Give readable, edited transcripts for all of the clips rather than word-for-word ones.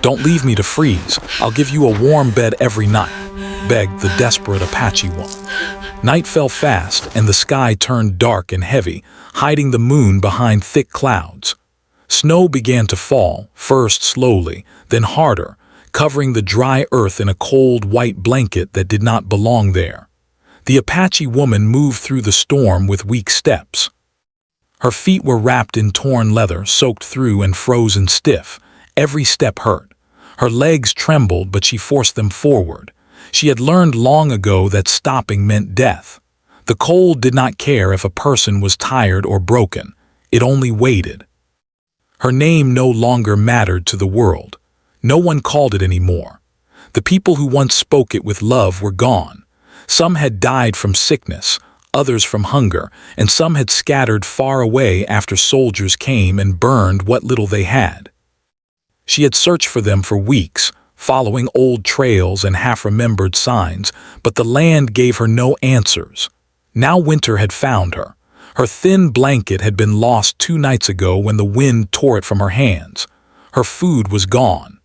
"Don't leave me to freeze. I'll give you a warm bed every night," begged the desperate Apache woman. Night fell fast, and the sky turned dark and heavy, hiding the moon behind thick clouds. Snow began to fall, first slowly, then harder, covering the dry earth in a cold white blanket that did not belong there. The Apache woman moved through the storm with weak steps. Her feet were wrapped in torn leather, soaked through and frozen stiff. Every step hurt. Her legs trembled, but she forced them forward. She had learned long ago that stopping meant death. The cold did not care if a person was tired or broken. It only waited. Her name no longer mattered to the world. No one called it anymore. The people who once spoke it with love were gone. Some had died from sickness, others from hunger, and some had scattered far away after soldiers came and burned what little they had. She had searched for them for weeks, following old trails and half-remembered signs, but the land gave her no answers. Now winter had found her. Her thin blanket had been lost 2 nights ago when the wind tore it from her hands. Her food was gone.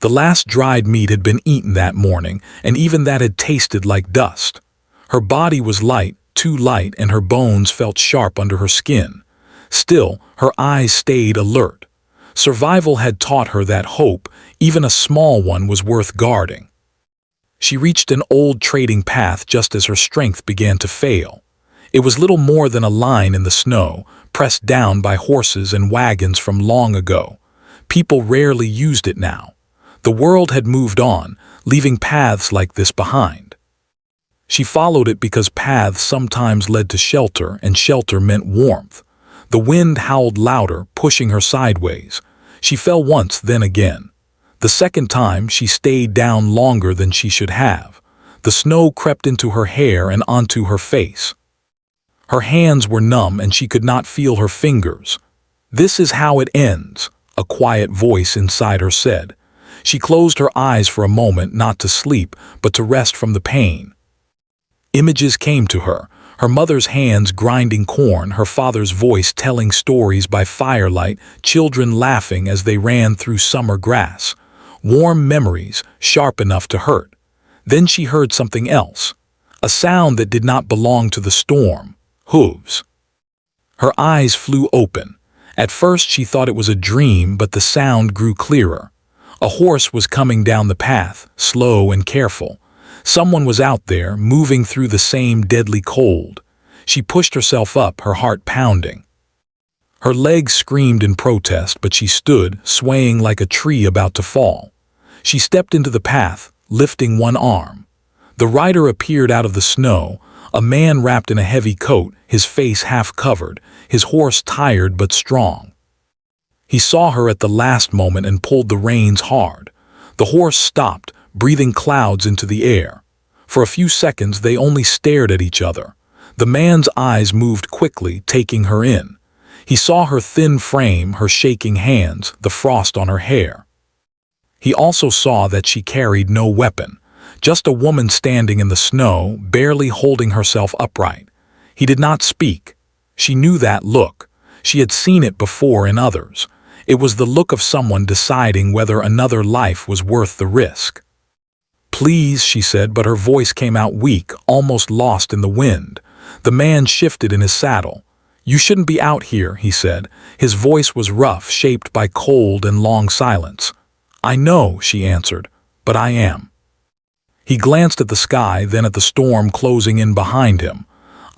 The last dried meat had been eaten that morning, and even that had tasted like dust. Her body was light, too light, and her bones felt sharp under her skin. Still, her eyes stayed alert. Survival had taught her that hope, even a small one, was worth guarding. She reached an old trading path just as her strength began to fail. It was little more than a line in the snow, pressed down by horses and wagons from long ago. People rarely used it now. The world had moved on, leaving paths like this behind. She followed it because paths sometimes led to shelter, and shelter meant warmth. The wind howled louder, pushing her sideways. She fell once, then again. The second time, she stayed down longer than she should have. The snow crept into her hair and onto her face. Her hands were numb and she could not feel her fingers. "This is how it ends," a quiet voice inside her said. She closed her eyes for a moment, not to sleep, but to rest from the pain. Images came to her. Her mother's hands grinding corn, her father's voice telling stories by firelight, children laughing as they ran through summer grass. Warm memories, sharp enough to hurt. Then she heard something else. A sound that did not belong to the storm. Hooves. Her eyes flew open. At first she thought it was a dream, but the sound grew clearer. A horse was coming down the path, slow and careful. Someone was out there, moving through the same deadly cold. She pushed herself up, her heart pounding. Her legs screamed in protest, but she stood, swaying like a tree about to fall. She stepped into the path, lifting one arm. The rider appeared out of the snow, a man wrapped in a heavy coat, his face half covered, his horse tired but strong. He saw her at the last moment and pulled the reins hard. The horse stopped, breathing clouds into the air. For a few seconds they only stared at each other. The man's eyes moved quickly, taking her in. He saw her thin frame, her shaking hands, the frost on her hair. He also saw that she carried no weapon, just a woman standing in the snow, barely holding herself upright. He did not speak. She knew that look. She had seen it before in others. It was the look of someone deciding whether another life was worth the risk. "Please," she said, but her voice came out weak, almost lost in the wind. The man shifted in his saddle. "You shouldn't be out here," he said. His voice was rough, shaped by cold and long silence. "I know," she answered, "but I am." He glanced at the sky, then at the storm closing in behind him.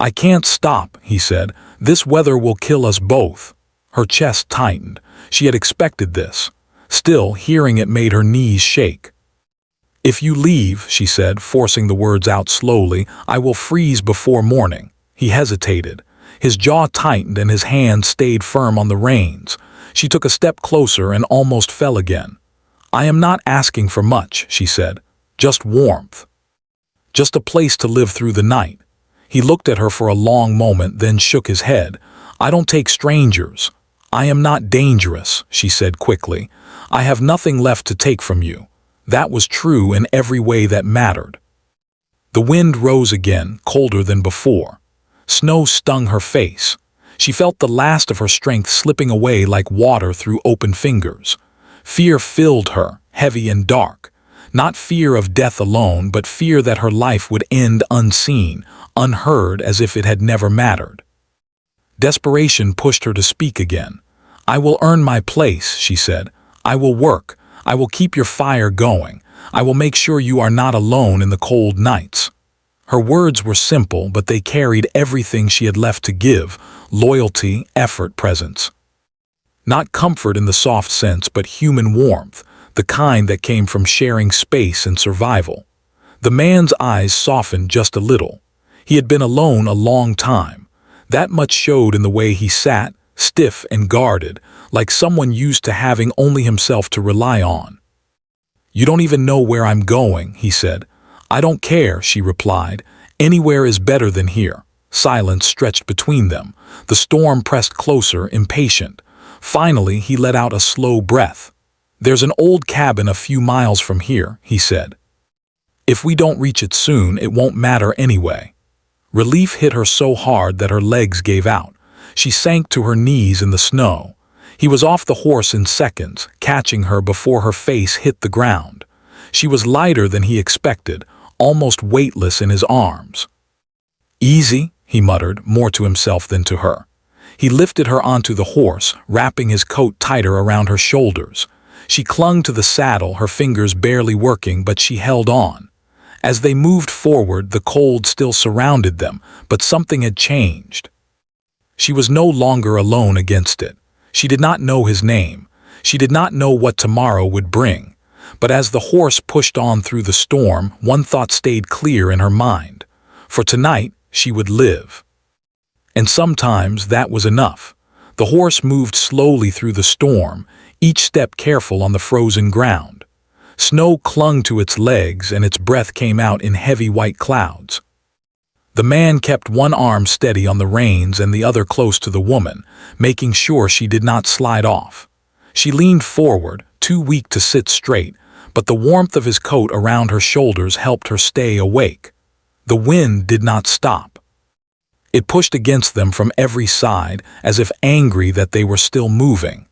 "I can't stop," he said. "This weather will kill us both." Her chest tightened. She had expected this. Still, hearing it made her knees shake. "If you leave," she said, forcing the words out slowly, "I will freeze before morning." He hesitated. His jaw tightened and his hand stayed firm on the reins. She took a step closer and almost fell again. "I am not asking for much," she said. "Just warmth. Just a place to live through the night." He looked at her for a long moment, then shook his head. "I don't take strangers." "I am not dangerous," she said quickly. "I have nothing left to take from you." That was true in every way that mattered. The wind rose again, colder than before. Snow stung her face. She felt the last of her strength slipping away like water through open fingers. Fear filled her, heavy and dark. Not fear of death alone, but fear that her life would end unseen, unheard, as if it had never mattered. Desperation pushed her to speak again. "I will earn my place," she said. "I will work. I will keep your fire going. I will make sure you are not alone in the cold nights." Her words were simple, but they carried everything she had left to give: loyalty, effort, presence. Not comfort in the soft sense, but human warmth, the kind that came from sharing space and survival. The man's eyes softened just a little. He had been alone a long time. That much showed in the way he sat, stiff and guarded, like someone used to having only himself to rely on. "You don't even know where I'm going," he said. "I don't care," she replied. "Anywhere is better than here." Silence stretched between them. The storm pressed closer, impatient. Finally, he let out a slow breath. "There's an old cabin a few miles from here," he said. "If we don't reach it soon, it won't matter anyway." Relief hit her so hard that her legs gave out. She sank to her knees in the snow. He was off the horse in seconds, catching her before her face hit the ground. She was lighter than he expected, almost weightless in his arms. "Easy," he muttered, more to himself than to her. He lifted her onto the horse, wrapping his coat tighter around her shoulders. She clung to the saddle, her fingers barely working, but she held on. As they moved forward, the cold still surrounded them, but something had changed. She was no longer alone against it. She did not know his name. She did not know what tomorrow would bring. But as the horse pushed on through the storm, one thought stayed clear in her mind. For tonight, she would live. And sometimes that was enough. The horse moved slowly through the storm, each step careful on the frozen ground. Snow clung to its legs and its breath came out in heavy white clouds. The man kept one arm steady on the reins and the other close to the woman, making sure she did not slide off. She leaned forward, too weak to sit straight, but the warmth of his coat around her shoulders helped her stay awake. The wind did not stop. It pushed against them from every side, as if angry that they were still moving.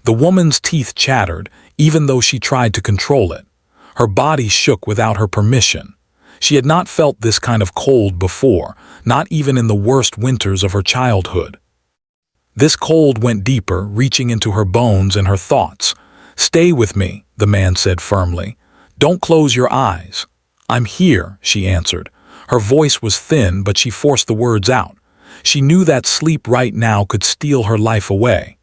The woman's teeth chattered, even though she tried to control it. Her body shook without her permission. She had not felt this kind of cold before, not even in the worst winters of her childhood. This cold went deeper, reaching into her bones and her thoughts. "Stay with me," the man said firmly. "Don't close your eyes." "I'm here," she answered. Her voice was thin, but she forced the words out. She knew that sleep right now could steal her life away.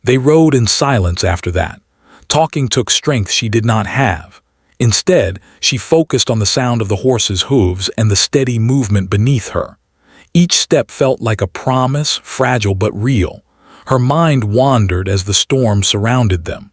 They rode in silence after that. Talking took strength she did not have. Instead, she focused on the sound of the horse's hooves and the steady movement beneath her. Each step felt like a promise, fragile but real. Her mind wandered as the storm surrounded them.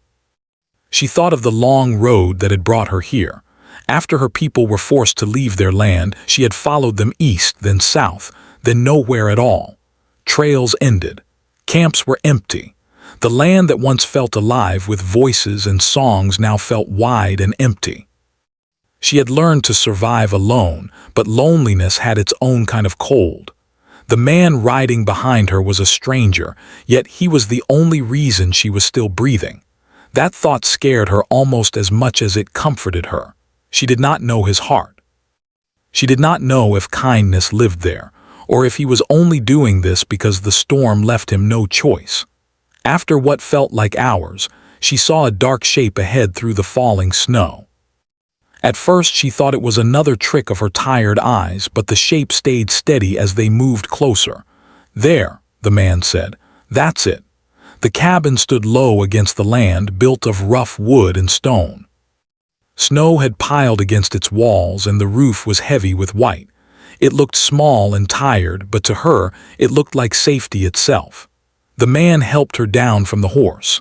She thought of the long road that had brought her here. After her people were forced to leave their land, she had followed them east, then south, then nowhere at all. Trails ended. Camps were empty. The land that once felt alive with voices and songs now felt wide and empty. She had learned to survive alone, but loneliness had its own kind of cold. The man riding behind her was a stranger, yet he was the only reason she was still breathing. That thought scared her almost as much as it comforted her. She did not know his heart. She did not know if kindness lived there, or if he was only doing this because the storm left him no choice. After what felt like hours, she saw a dark shape ahead through the falling snow. At first she thought it was another trick of her tired eyes, but the shape stayed steady as they moved closer. "There," the man said. "That's it." The cabin stood low against the land, built of rough wood and stone. Snow had piled against its walls and the roof was heavy with white. It looked small and tired, but to her it looked like safety itself. The man helped her down from the horse.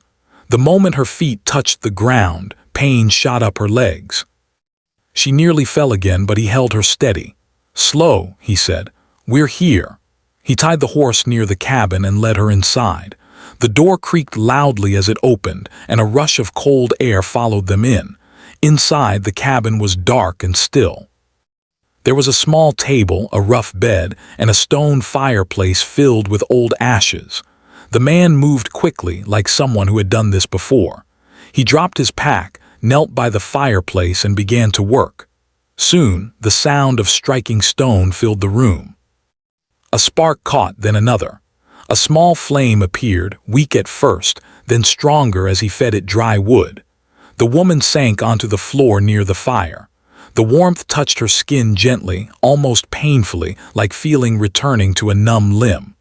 The moment her feet touched the ground, pain shot up her legs. She nearly fell again, but he held her steady. "Slow," he said. "We're here." He tied the horse near the cabin and led her inside. The door creaked loudly as it opened, and a rush of cold air followed them in. Inside, the cabin was dark and still. There was a small table, a rough bed, and a stone fireplace filled with old ashes. The man moved quickly, like someone who had done this before. He dropped his pack, knelt by the fireplace and began to work. Soon, the sound of striking stone filled the room. A spark caught, then another. A small flame appeared, weak at first, then stronger as he fed it dry wood. The woman sank onto the floor near the fire. The warmth touched her skin gently, almost painfully, like feeling returning to a numb limb.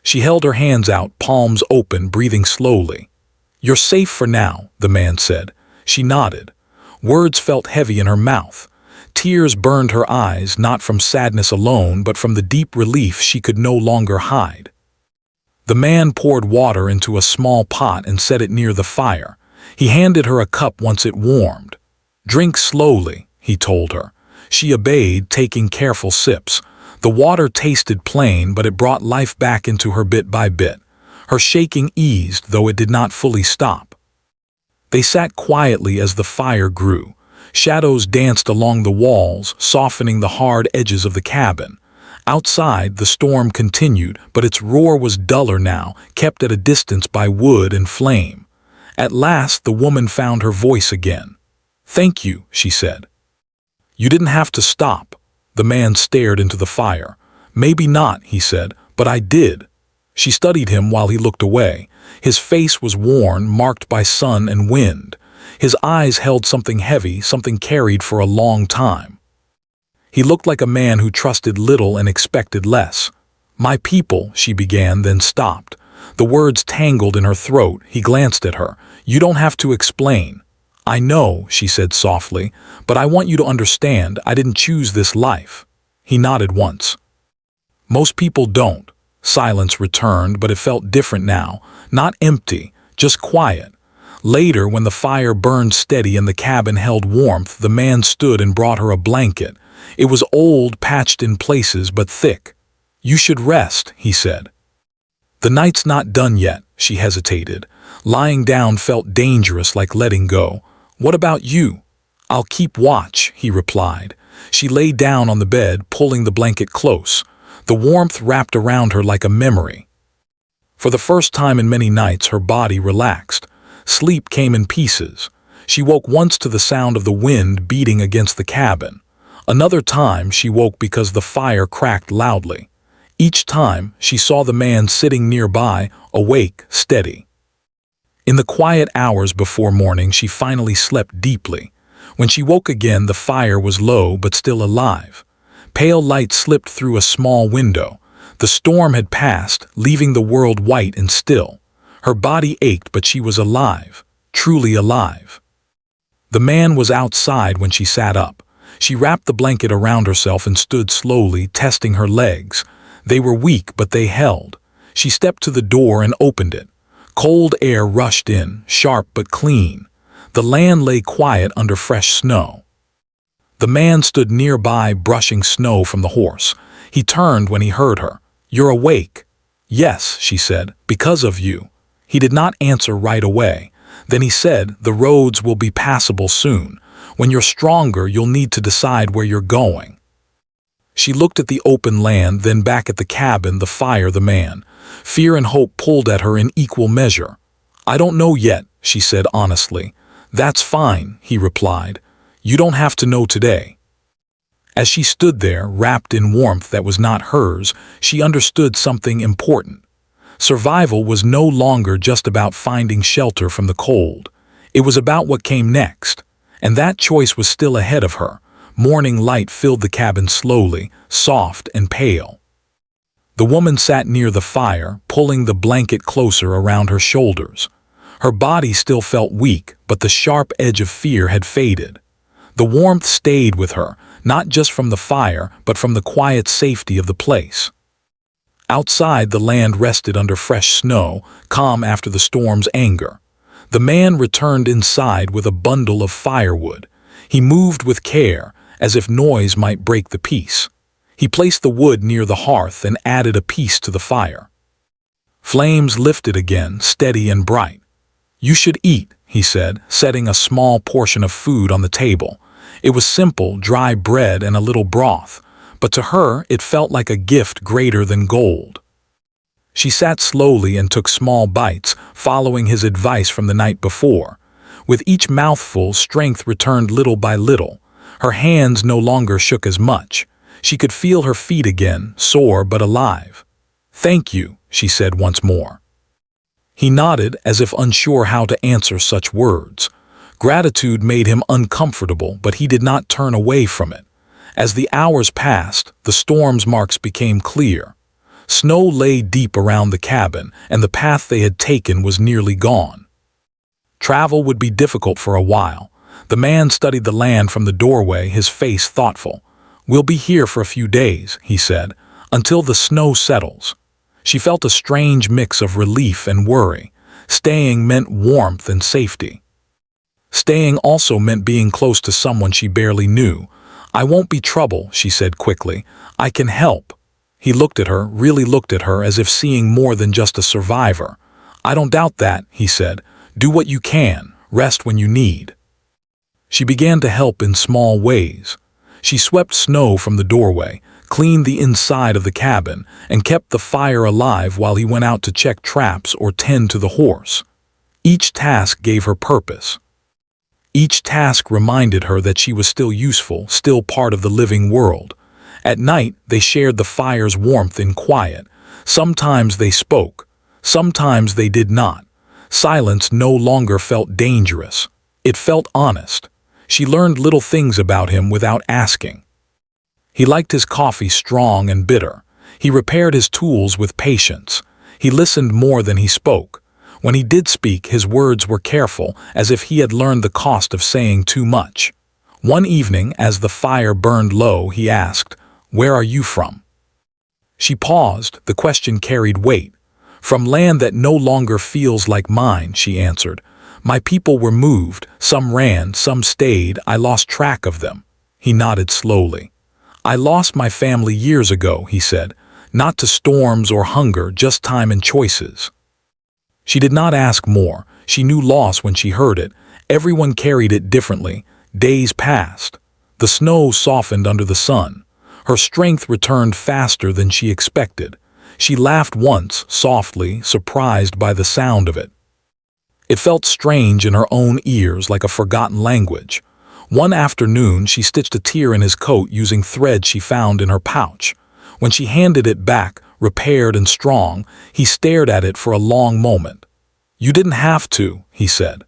She held her hands out, palms open, breathing slowly. "You're safe for now," the man said. She nodded. Words felt heavy in her mouth. Tears burned her eyes, not from sadness alone, but from the deep relief she could no longer hide. The man poured water into a small pot and set it near the fire. He handed her a cup once it warmed. "Drink slowly," he told her. She obeyed, taking careful sips. The water tasted plain, but it brought life back into her bit by bit. Her shaking eased, though it did not fully stop. They sat quietly as the fire grew. Shadows danced along the walls, softening the hard edges of the cabin. Outside, the storm continued, but its roar was duller now, kept at a distance by wood and flame. At last, the woman found her voice again. "Thank you," she said. "You didn't have to stop." The man stared into the fire. "Maybe not," he said, "but I did." She studied him while he looked away. His face was worn, marked by sun and wind. His eyes held something heavy, something carried for a long time. He looked like a man who trusted little and expected less. "My people," she began, then stopped. The words tangled in her throat. He glanced at her. "You don't have to explain." "I know," she said softly, "but I want you to understand I didn't choose this life." He nodded once. "Most people don't." Silence returned, but it felt different now. Not empty, just quiet. Later, when the fire burned steady and the cabin held warmth, the man stood and brought her a blanket. It was old, patched in places, but thick. "You should rest," he said. "The night's not done yet," she hesitated. Lying down felt dangerous, like letting go. "What about you?" "I'll keep watch," he replied. She lay down on the bed, pulling the blanket close. The warmth wrapped around her like a memory. For the first time in many nights, her body relaxed. Sleep came in pieces. She woke once to the sound of the wind beating against the cabin. Another time, she woke because the fire cracked loudly. Each time, she saw the man sitting nearby, awake, steady. In the quiet hours before morning, she finally slept deeply. When she woke again, the fire was low but still alive. Pale light slipped through a small window. The storm had passed, leaving the world white and still. Her body ached, but she was alive, truly alive. The man was outside when she sat up. She wrapped the blanket around herself and stood slowly, testing her legs. They were weak, but they held. She stepped to the door and opened it. Cold air rushed in, sharp but clean. The land lay quiet under fresh snow. The man stood nearby, brushing snow from the horse. He turned when he heard her. "You're awake." "Yes," she said, "because of you." He did not answer right away. Then he said, "The roads will be passable soon. When you're stronger, you'll need to decide where you're going." She looked at the open land, then back at the cabin, the fire, the man. Fear and hope pulled at her in equal measure. "I don't know yet," she said honestly. "That's fine," he replied. "You don't have to know today." As she stood there, wrapped in warmth that was not hers, she understood something important. Survival was no longer just about finding shelter from the cold. It was about what came next. And that choice was still ahead of her. Morning light filled the cabin slowly, soft and pale. The woman sat near the fire, pulling the blanket closer around her shoulders. Her body still felt weak, but the sharp edge of fear had faded. The warmth stayed with her, not just from the fire, but from the quiet safety of the place. Outside, the land rested under fresh snow, calm after the storm's anger. The man returned inside with a bundle of firewood. He moved with care, as if noise might break the peace. He placed the wood near the hearth and added a piece to the fire. Flames lifted again, steady and bright. "You should eat," he said, setting a small portion of food on the table. It was simple, dry bread and a little broth, but to her it felt like a gift greater than gold. She sat slowly and took small bites, following his advice from the night before. With each mouthful, strength returned little by little. Her hands no longer shook as much. She could feel her feet again, sore but alive. "Thank you," she said once more. He nodded as if unsure how to answer such words. Gratitude made him uncomfortable, but he did not turn away from it. As the hours passed, the storm's marks became clear. Snow lay deep around the cabin, and the path they had taken was nearly gone. Travel would be difficult for a while. The man studied the land from the doorway, his face thoughtful. "We'll be here for a few days," he said, "until the snow settles." She felt a strange mix of relief and worry. Staying meant warmth and safety. Staying also meant being close to someone she barely knew. "I won't be trouble," she said quickly. "I can help." He looked at her, really looked at her, as if seeing more than just a survivor. "I don't doubt that," he said. "Do what you can. Rest when you need." She began to help in small ways. She swept snow from the doorway, cleaned the inside of the cabin, and kept the fire alive while he went out to check traps or tend to the horse. Each task gave her purpose. Each task reminded her that she was still useful, still part of the living world. At night, they shared the fire's warmth in quiet. Sometimes they spoke. Sometimes they did not. Silence no longer felt dangerous. It felt honest. She learned little things about him without asking. He liked his coffee strong and bitter. He repaired his tools with patience. He listened more than he spoke. When he did speak, his words were careful, as if he had learned the cost of saying too much. One evening, as the fire burned low, he asked, "Where are you from?" She paused. The question carried weight. "From land that no longer feels like mine," she answered. "My people were moved. Some ran, some stayed. I lost track of them." He nodded slowly. "I lost my family years ago," he said. "Not to storms or hunger, just time and choices." She did not ask more. She knew loss when she heard it. Everyone carried it differently. Days passed. The snow softened under the sun. Her strength returned faster than she expected. She laughed once, softly, surprised by the sound of it. It felt strange in her own ears, like a forgotten language. One afternoon, she stitched a tear in his coat using thread she found in her pouch. When she handed it back, repaired and strong, he stared at it for a long moment. "You didn't have to," he said.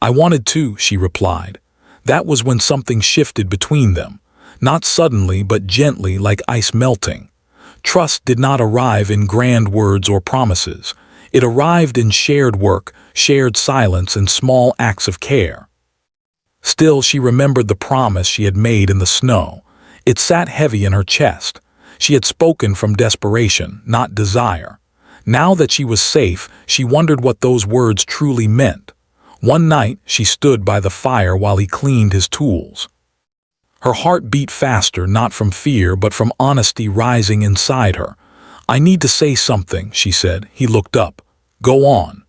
"I wanted to," she replied. That was when something shifted between them. Not suddenly, but gently, like ice melting. Trust did not arrive in grand words or promises. It arrived in shared work, shared silence, and small acts of care. Still, she remembered the promise she had made in the snow. It sat heavy in her chest. She had spoken from desperation, not desire. Now that she was safe, she wondered what those words truly meant. One night, she stood by the fire while he cleaned his tools. Her heart beat faster, not from fear, but from honesty rising inside her. "I need to say something," she said. He looked up. "Go on."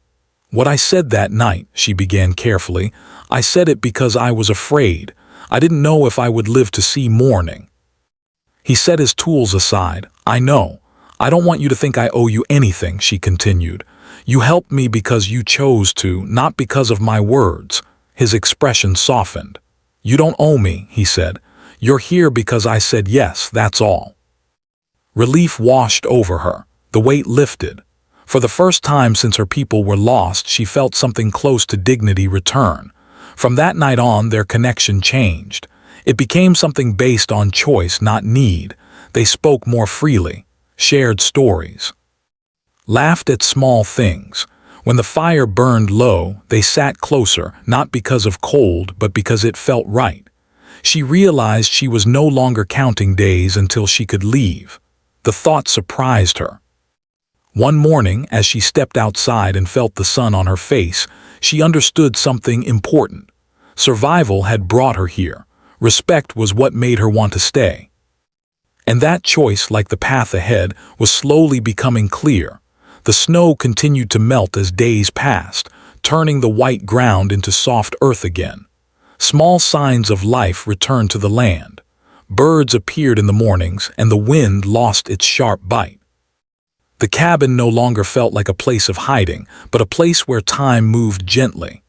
"What I said that night," she began carefully, "I said it because I was afraid. I didn't know if I would live to see morning." He set his tools aside. "I know. I don't want you to think I owe you anything," she continued. "You helped me because you chose to, not because of my words." His expression softened. "You don't owe me," he said. "You're here because I said yes, that's all." Relief washed over her. The weight lifted. For the first time since her people were lost, she felt something close to dignity return. From that night on, their connection changed. It became something based on choice, not need. They spoke more freely, shared stories, laughed at small things. When the fire burned low, they sat closer, not because of cold, but because it felt right. She realized she was no longer counting days until she could leave. The thought surprised her. One morning, as she stepped outside and felt the sun on her face, she understood something important. Survival had brought her here. Respect was what made her want to stay. And that choice, like the path ahead, was slowly becoming clear. The snow continued to melt as days passed, turning the white ground into soft earth again. Small signs of life returned to the land. Birds appeared in the mornings, and the wind lost its sharp bite. The cabin no longer felt like a place of hiding, but a place where time moved gently.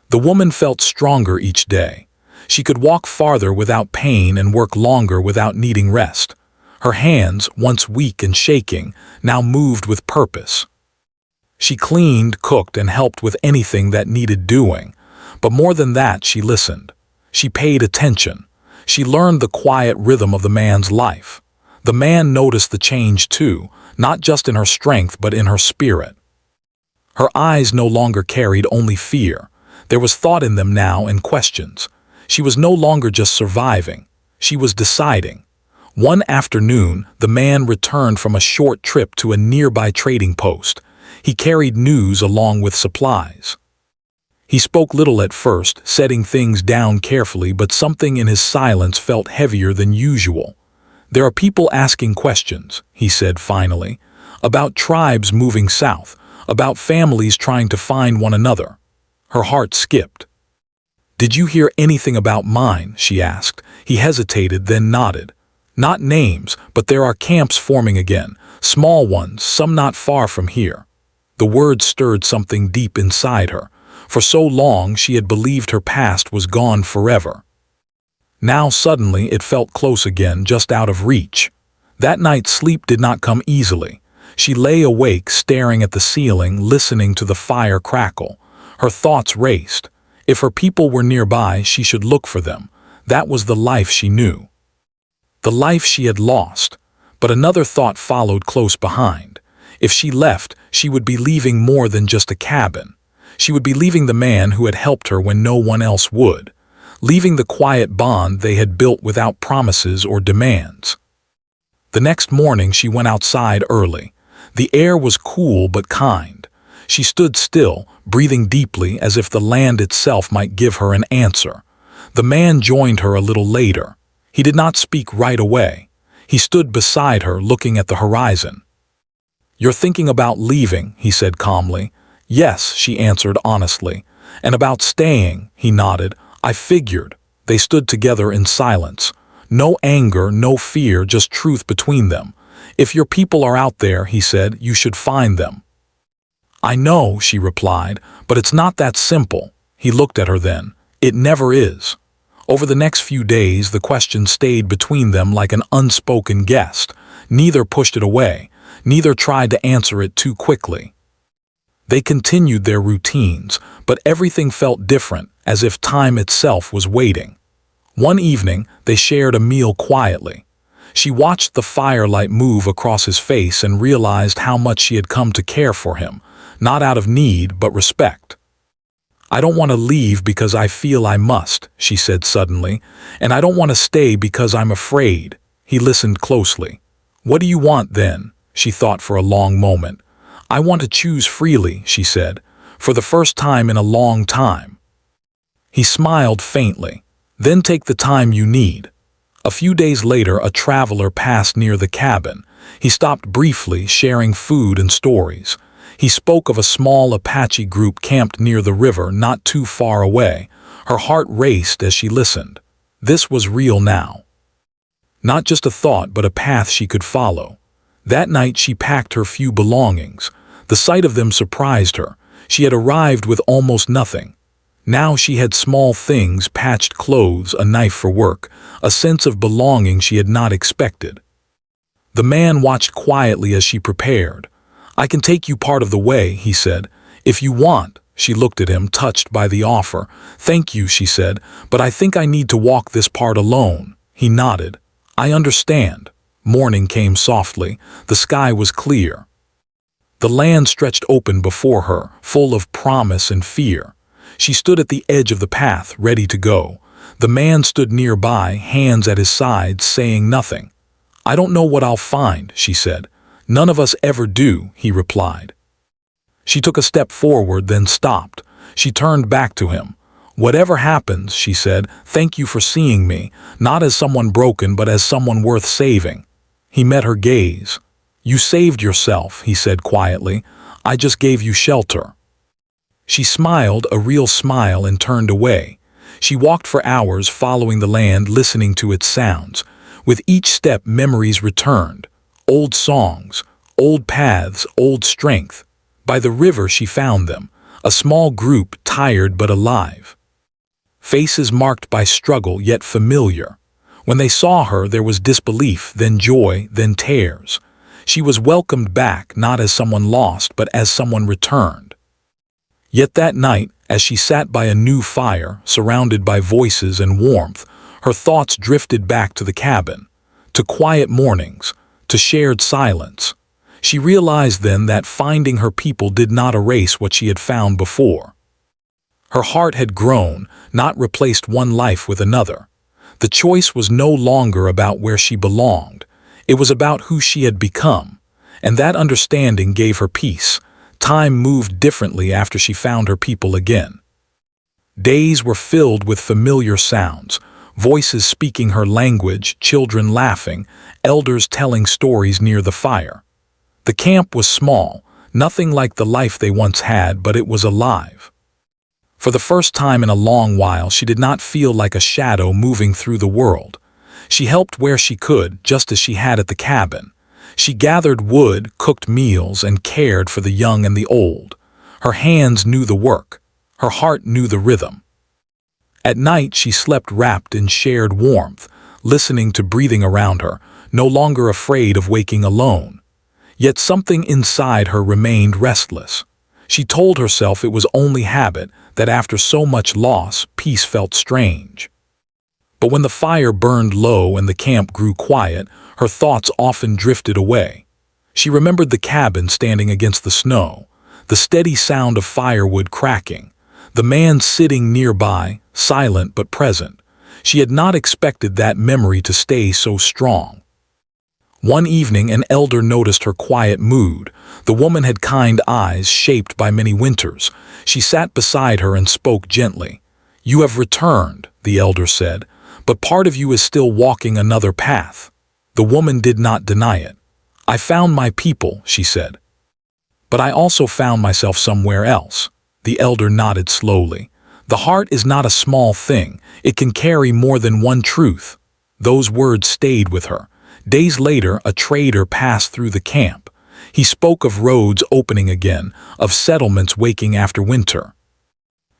The woman felt stronger each day. She could walk farther without pain and work longer without needing rest. Her hands, once weak and shaking, now moved with purpose. She cleaned, cooked, and helped with anything that needed doing. But more than that, she listened. She paid attention. She learned the quiet rhythm of the man's life. The man noticed the change too, not just in her strength but in her spirit. Her eyes no longer carried only fear. There was thought in them now and questions. She was no longer just surviving. She was deciding. One afternoon, the man returned from a short trip to a nearby trading post. He carried news along with supplies. He spoke little at first, setting things down carefully, but something in his silence felt heavier than usual. "There are people asking questions," he said finally, "about tribes moving south, about families trying to find one another." Her heart skipped. "Did you hear anything about mine?" she asked. He hesitated, then nodded. "Not names, but there are camps forming again, small ones, some not far from here." The words stirred something deep inside her. For so long she had believed her past was gone forever. Now suddenly it felt close again, just out of reach. That night sleep did not come easily. She lay awake, staring at the ceiling, listening to the fire crackle. Her thoughts raced. If her people were nearby, she should look for them. That was the life she knew. The life she had lost. But another thought followed close behind. If she left, she would be leaving more than just a cabin. She would be leaving the man who had helped her when no one else would. Leaving the quiet bond they had built without promises or demands. The next morning she went outside early. The air was cool but kind. She stood still, breathing deeply as if the land itself might give her an answer. The man joined her a little later. He did not speak right away. He stood beside her, looking at the horizon. "You're thinking about leaving," he said calmly. "Yes," she answered honestly. "And about staying," he nodded. "I figured." They stood together in silence. No anger, no fear, just truth between them. "If your people are out there," he said, "you should find them." "I know," she replied, "but it's not that simple." He looked at her then. "It never is." Over the next few days, the question stayed between them like an unspoken guest. Neither pushed it away. Neither tried to answer it too quickly. They continued their routines, but everything felt different, as if time itself was waiting. One evening, they shared a meal quietly. She watched the firelight move across his face and realized how much she had come to care for him, not out of need but respect. "I don't want to leave because I feel I must," she said suddenly, "and I don't want to stay because I'm afraid." He listened closely. "What do you want then?" She thought for a long moment. "I want to choose freely," she said, "for the first time in a long time." He smiled faintly. "Then take the time you need." A few days later, a traveler passed near the cabin. He stopped briefly, sharing food and stories. He spoke of a small Apache group camped near the river, not too far away. Her heart raced as she listened. This was real now. Not just a thought, but a path she could follow. That night she packed her few belongings. The sight of them surprised her. She had arrived with almost nothing. Now she had small things, patched clothes, a knife for work, a sense of belonging she had not expected. The man watched quietly as she prepared. "I can take you part of the way," he said. "If you want." She looked at him, touched by the offer. "Thank you," she said, "but I think I need to walk this part alone." He nodded. "I understand." Morning came softly. The sky was clear. The land stretched open before her, full of promise and fear. She stood at the edge of the path, ready to go. The man stood nearby, hands at his sides, saying nothing. "I don't know what I'll find," she said. "None of us ever do," he replied. She took a step forward, then stopped. She turned back to him. "Whatever happens," she said, "thank you for seeing me, not as someone broken, but as someone worth saving." He met her gaze. "You saved yourself," he said quietly. "I just gave you shelter." She smiled, a real smile, and turned away. She walked for hours, following the land, listening to its sounds. With each step, memories returned. Old songs, old paths, old strength. By the river she found them. A small group, tired but alive. Faces marked by struggle yet familiar. When they saw her, there was disbelief, then joy, then tears. She was welcomed back not as someone lost, but as someone returned. Yet that night, as she sat by a new fire, surrounded by voices and warmth, her thoughts drifted back to the cabin, to quiet mornings, to shared silence. She realized then that finding her people did not erase what she had found before. Her heart had grown, not replaced one life with another. The choice was no longer about where she belonged. It was about who she had become, and that understanding gave her peace. Time moved differently after she found her people again. Days were filled with familiar sounds, voices speaking her language, children laughing, elders telling stories near the fire. The camp was small, nothing like the life they once had, but it was alive. For the first time in a long while, she did not feel like a shadow moving through the world. She helped where she could, just as she had at the cabin. She gathered wood, cooked meals, and cared for the young and the old. Her hands knew the work. Her heart knew the rhythm. At night, she slept wrapped in shared warmth, listening to breathing around her, no longer afraid of waking alone. Yet something inside her remained restless. She told herself it was only habit, that after so much loss, peace felt strange. But when the fire burned low and the camp grew quiet, her thoughts often drifted away. She remembered the cabin standing against the snow, the steady sound of firewood cracking, the man sitting nearby, silent but present. She had not expected that memory to stay so strong. One evening, an elder noticed her quiet mood. The woman had kind eyes shaped by many winters. She sat beside her and spoke gently. "You have returned," the elder said, "but part of you is still walking another path." The woman did not deny it. "I found my people," she said. "But I also found myself somewhere else." The elder nodded slowly. "The heart is not a small thing. It can carry more than one truth." Those words stayed with her. Days later, a trader passed through the camp. He spoke of roads opening again, of settlements waking after winter.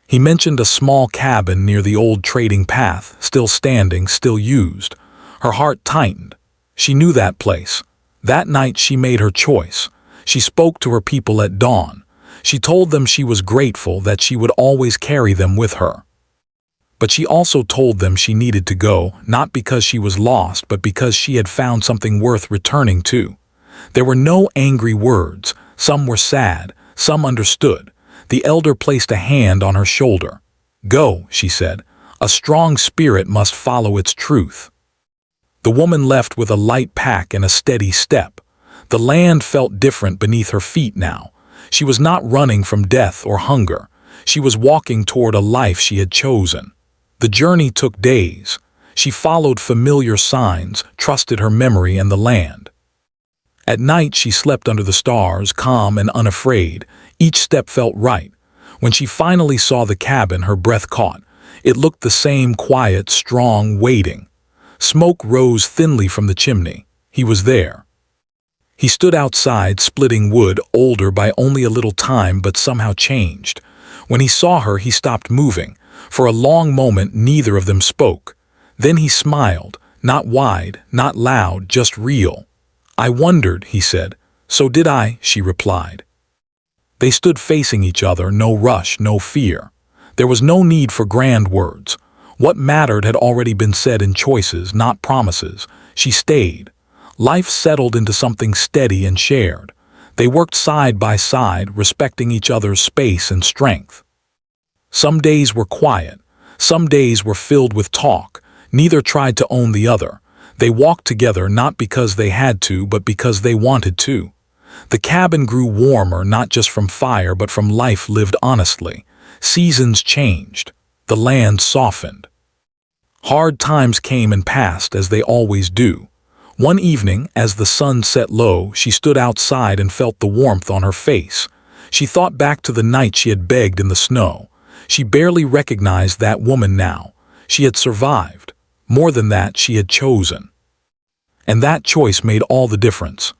He mentioned a small cabin near the old trading path, still standing, still used. Her heart tightened. She knew that place. That night she made her choice. She spoke to her people at dawn. She told them she was grateful, that she would always carry them with her. But she also told them she needed to go, not because she was lost, but because she had found something worth returning to. There were no angry words. Some were sad, some understood. The elder placed a hand on her shoulder. "Go," she said. "A strong spirit must follow its truth." The woman left with a light pack and a steady step. The land felt different beneath her feet now. She was not running from death or hunger. She was walking toward a life she had chosen. The journey took days. She followed familiar signs, trusted her memory and the land. At night she slept under the stars, calm and unafraid. Each step felt right. When she finally saw the cabin, her breath caught. It looked the same, quiet, strong, waiting. Smoke rose thinly from the chimney. He was there. He stood outside, splitting wood, older by only a little time, but somehow changed. When he saw her, he stopped moving. For a long moment, neither of them spoke. Then he smiled, not wide, not loud, just real. "I wondered," he said. "So did I," she replied. They stood facing each other, no rush, no fear. There was no need for grand words. What mattered had already been said in choices, not promises. She stayed. Life settled into something steady and shared. They worked side by side, respecting each other's space and strength. Some days were quiet. Some days were filled with talk. Neither tried to own the other. They walked together not because they had to, but because they wanted to. The cabin grew warmer, not just from fire, but from life lived honestly. Seasons changed. The land softened. Hard times came and passed, as they always do. One evening, as the sun set low, she stood outside and felt the warmth on her face. She thought back to the night she had begged in the snow. She barely recognized that woman now. She had survived. More than that, she had chosen. And that choice made all the difference.